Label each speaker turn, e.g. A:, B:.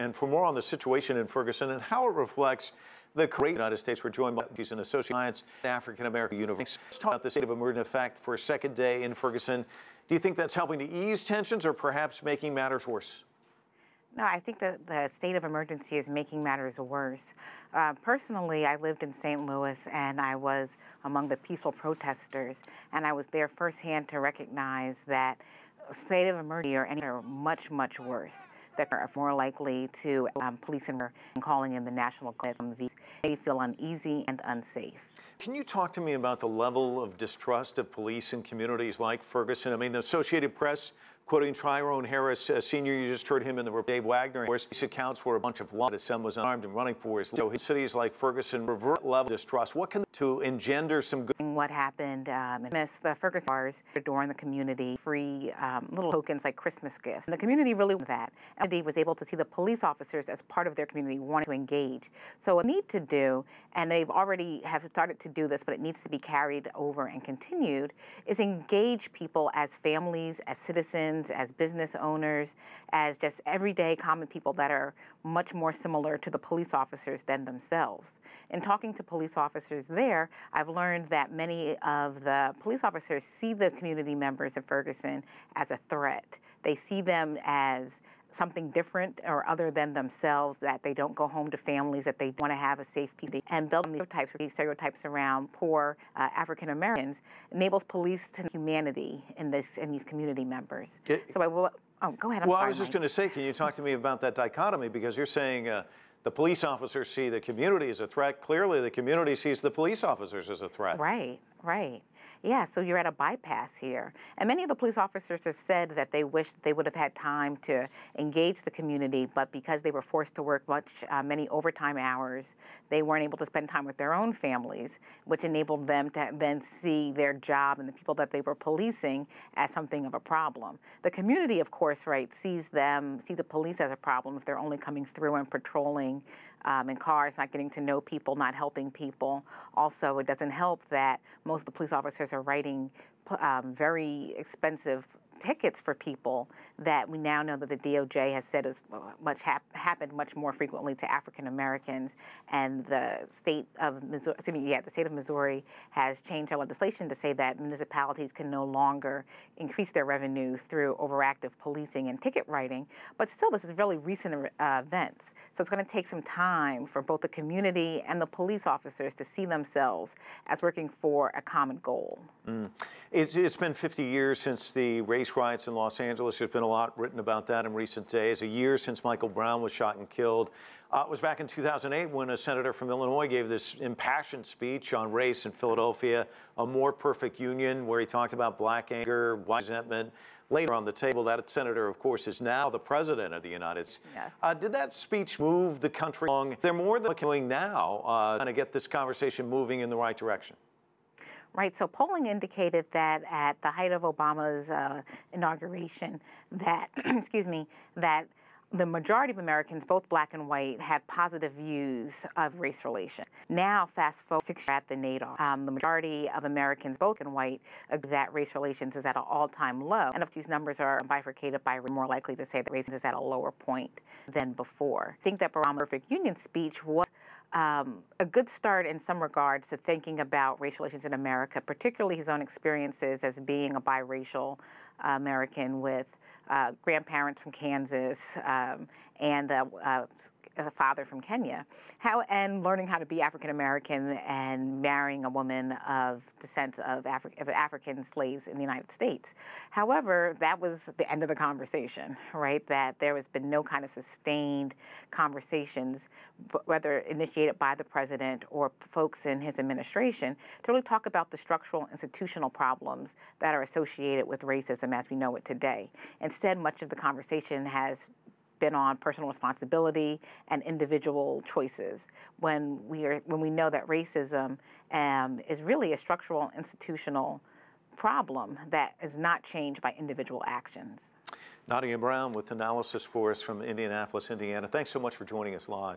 A: And for more on the situation in Ferguson and how it reflects the great United States, we're joined by an associate science at African American University. Let's talk about the state of emergency effect for a second day in Ferguson. Do you think that's helping to ease tensions or perhaps making matters worse?
B: No, I think that the state of emergency is making matters worse. Personally, I lived in St. Louis and I was among the peaceful protesters, and I was there firsthand to recognize that state of emergency or any are much, much worse. That are more likely to police and calling in the National Guard. They feel uneasy and unsafe.
A: Can you talk to me about the level of distrust of police in communities like Ferguson? I mean, the Associated Press, quoting Tyrone Harris, Sr., you just heard him in the Dave Wagner, where these accounts were a bunch of law some was armed and running for his. So cities like Ferguson revert level of distrust. What can to engender some good?
B: What happened in the Ferguson bars adoring the community, free little tokens like Christmas gifts. And the community really wanted that. And they was able to see the police officers as part of their community wanting to engage. So what they need to do, and they've already have started to do this, but it needs to be carried over and continued, is engage people as families, as citizens, as business owners, as just everyday common people that are much more similar to the police officers than themselves. In talking to police officers there, I've learned that many of the police officers see the community members of Ferguson as a threat. They see them as something different or other than themselves, that they don't go home to families, that they want to have a safe peace, and building these stereotypes around poor African Americans enables police to humanity in these community members. So I will. Oh, go ahead.
A: I was just going to say, can you talk to me about that dichotomy? Because you're saying the police officers see the community as a threat. Clearly, the community sees the police officers as a threat.
B: Right, right. Yeah, so you're at a bypass here. And many of the police officers have said that they wish they would have had time to engage the community, but because they were forced to work many overtime hours, they weren't able to spend time with their own families, which enabled them to then see their job and the people that they were policing as something of a problem. The community, of course, right, see the police as a problem if they're only coming through and patrolling in cars, not getting to know people, not helping people. Also, it doesn't help that most of the police officers are writing very expensive tickets for people that we now know that the DOJ has said is happened much more frequently to African Americans, and the state of Missouri has changed their legislation to say that municipalities can no longer increase their revenue through overactive policing and ticket writing. But still, this is really recent events. So it's going to take some time for both the community and the police officers to see themselves as working for a common goal.
A: It's been 50 years since the race riots in Los Angeles. There's been a lot written about that in recent days. A year since Michael Brown was shot and killed. It was back in 2008 when a senator from Illinois gave this impassioned speech on race in Philadelphia, A More Perfect Union, where he talked about black anger, white resentment. Later on the table, that senator, of course, is now the president of the United States.
B: Yes.
A: Did that speech move the country along? Is there more than doing now to get this conversation moving in the right direction?
B: Right. So polling indicated that at the height of Obama's inauguration, that that the majority of Americans, both black and white, had positive views of race relations. Now, fast forward 6 years at the NADAR, the majority of Americans, both and white, agree that race relations is at an all-time low. And if these numbers are bifurcated by, we're more likely to say that race is at a lower point than before. I think that Obama's Perfect Union speech was a good start in some regards to thinking about race relations in America, particularly his own experiences as being a biracial American with grandparents from Kansas and a father from Kenya, and learning how to be African American and marrying a woman of descent of African slaves in the United States. However, that was the end of the conversation, right? That there has been no kind of sustained conversations, whether initiated by the president or folks in his administration, to really talk about the structural institutional problems that are associated with racism as we know it today. Instead, much of the conversation has been on personal responsibility and individual choices, when we know that racism is really a structural institutional problem that is not changed by individual actions.
A: Nadia Brown with analysis for us from Indianapolis, Indiana. Thanks so much for joining us live.